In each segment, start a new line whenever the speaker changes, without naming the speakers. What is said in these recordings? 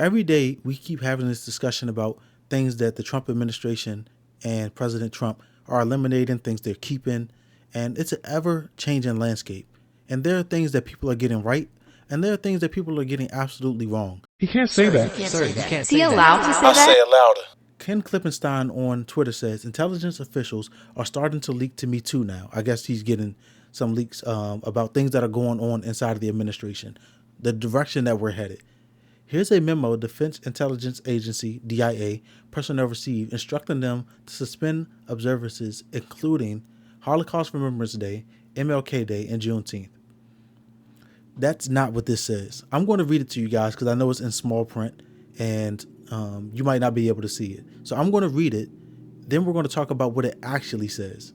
Every day we keep having this discussion about things that the Trump administration and President Trump are eliminating, things they're keeping, and it's an ever-changing landscape. And there are things that people are getting right, and there are things that people are getting absolutely wrong.
He can't say that.
Is he allowed to say
I'll say
that?
it louder.
Ken Klippenstein on Twitter says intelligence officials are starting to leak to me too now. I guess he's getting some leaks about things that are going on inside of the administration, the direction that we're headed. Here's a memo Defense Intelligence Agency, DIA, personnel received instructing them to suspend observances including Holocaust Remembrance Day, MLK Day, and Juneteenth. That's not what this says. I'm going to read it to you guys because I know it's in small print and you might not be able to see it. So I'm going to read it. Then we're going to talk about what it actually says.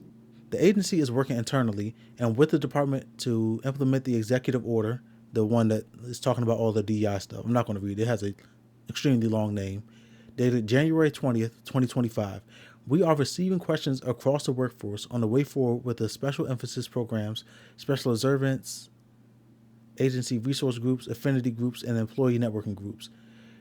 The agency is working internally and with the department to implement the executive order, the one that is talking about all the DEI stuff. I'm not going to read it. It has an extremely long name. Dated January 20th, 2025. We are receiving questions across the workforce on the way forward with the special emphasis programs, special observance, agency resource groups, affinity groups, and employee networking groups.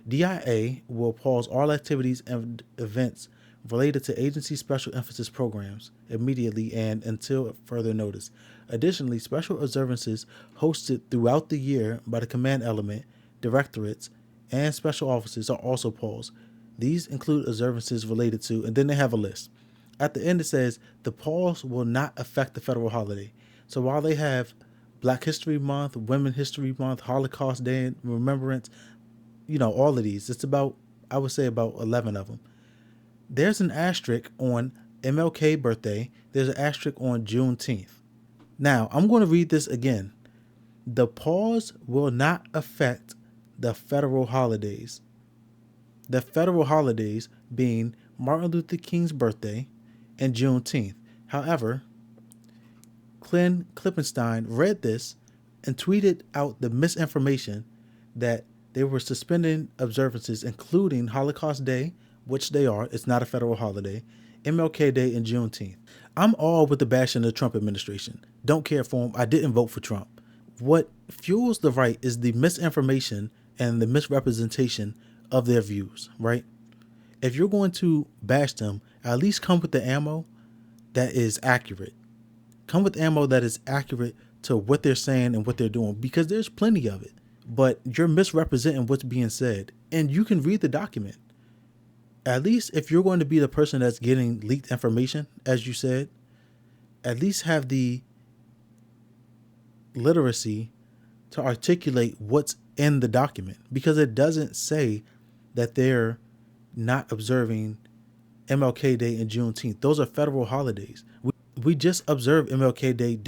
DIA will pause all activities and events related to agency special emphasis programs immediately and until further notice. Additionally, special observances hosted throughout the year by the command element, directorates, and special offices are also paused. These include observances related to, and then they have a list. At the end it says, the pause will not affect the federal holiday. So while they have Black History Month, Women's History Month, Holocaust Day and Remembrance, all of these, it's about, I would say about 11 of them. There's an asterisk on MLK birthday. There's an asterisk on Juneteenth. Now, I'm going to read this again. The pause will not affect the federal holidays. The federal holidays being Martin Luther King's birthday and Juneteenth. However, Ken Klippenstein read this and tweeted out the misinformation that they were suspending observances, including Holocaust Day, which they are. It's not a federal holiday. MLK Day and Juneteenth. I'm all with the bashing of the Trump administration. Don't care for him. I didn't vote for Trump. What fuels the right is the misinformation and the misrepresentation of their views, right? If you're going to bash them, at least come with the ammo that is accurate. Come with ammo that is accurate to what they're saying and what they're doing, because there's plenty of it. But you're misrepresenting what's being said, and you can read the document. At least if you're going to be the person that's getting leaked information, as you said, at least have the literacy to articulate what's in the document, because it doesn't say that they're not observing MLK Day and Juneteenth. Those are federal holidays. We just observed MLK Day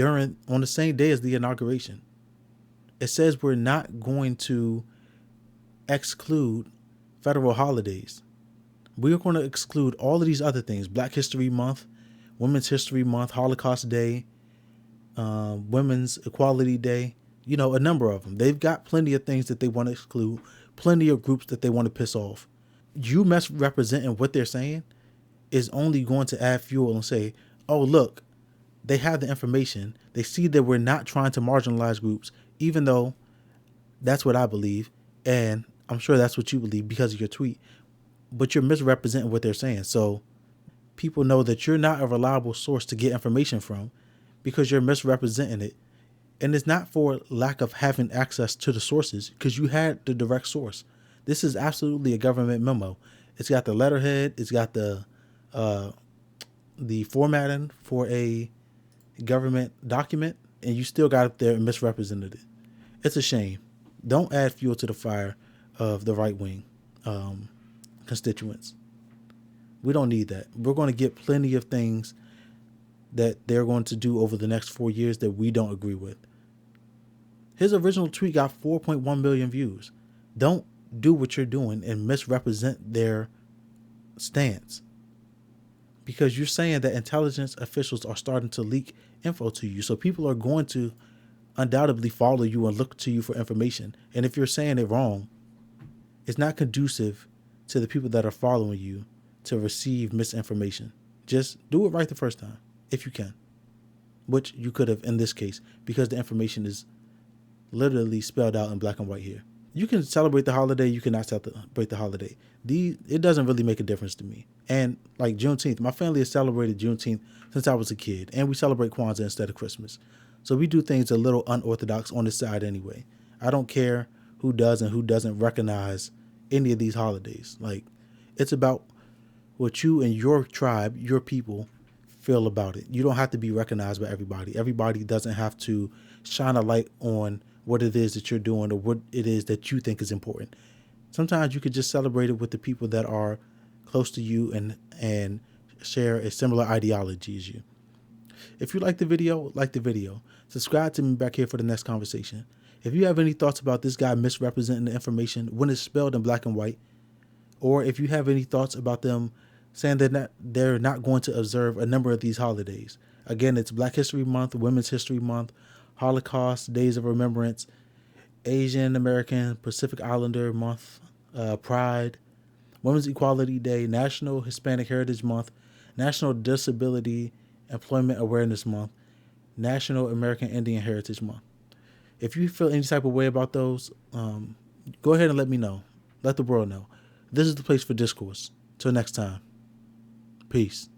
on the same day as the inauguration. It says we're not going to exclude federal holidays. We're going to exclude all of these other things: Black History Month, Women's History Month, Holocaust Day, Women's Equality Day, a number of them. They've got plenty of things that they want to exclude, plenty of groups that they want to piss off. You misrepresenting what they're saying is only going to add fuel and say, oh, look, they have the information. They see that we're not trying to marginalize groups, even though that's what I believe. And I'm sure that's what you believe because of your tweet. But you're misrepresenting what they're saying. So people know that you're not a reliable source to get information from because you're misrepresenting it. And it's not for lack of having access to the sources, because you had the direct source. This is absolutely a government memo. It's got the letterhead. It's got the formatting for a government document, and you still got it there and misrepresented it. It's a shame. Don't add fuel to the fire of the right wing constituents. We don't need that. We're going to get plenty of things that they're going to do over the next 4 years that we don't agree with. His original tweet got 4.1 million views. Don't do what you're doing and misrepresent their stance, because you're saying that intelligence officials are starting to leak info to you. So people are going to undoubtedly follow you and look to you for information. And if you're saying it wrong, it's not conducive to the people that are following you to receive misinformation. Just do it right the first time, if you can, which you could have in this case, because the information is literally spelled out in black and white here. You can celebrate the holiday. You cannot celebrate the holiday. It doesn't really make a difference to me. And like Juneteenth, my family has celebrated Juneteenth since I was a kid, and we celebrate Kwanzaa instead of Christmas. So we do things a little unorthodox on this side anyway. I don't care who does and who doesn't recognize any of these holidays. Like, it's about what you and your tribe, your people, feel about it. You don't have to be recognized by everybody. Everybody doesn't have to shine a light on what it is that you're doing or what it is that you think is important. Sometimes you could just celebrate it with the people that are close to you and share a similar ideology as you. If you like the video, like the video. Subscribe to me back here for the next conversation. If you have any thoughts about this guy misrepresenting the information when it's spelled in black and white, or if you have any thoughts about them saying that they're not going to observe a number of these holidays. Again, it's Black History Month, Women's History Month, Holocaust, Days of Remembrance, Asian American Pacific Islander Month, Pride, Women's Equality Day, National Hispanic Heritage Month, National Disability Employment Awareness Month, National American Indian Heritage Month. If you feel any type of way about those, go ahead and let me know. Let the world know. This is the place for discourse. Till next time. Peace.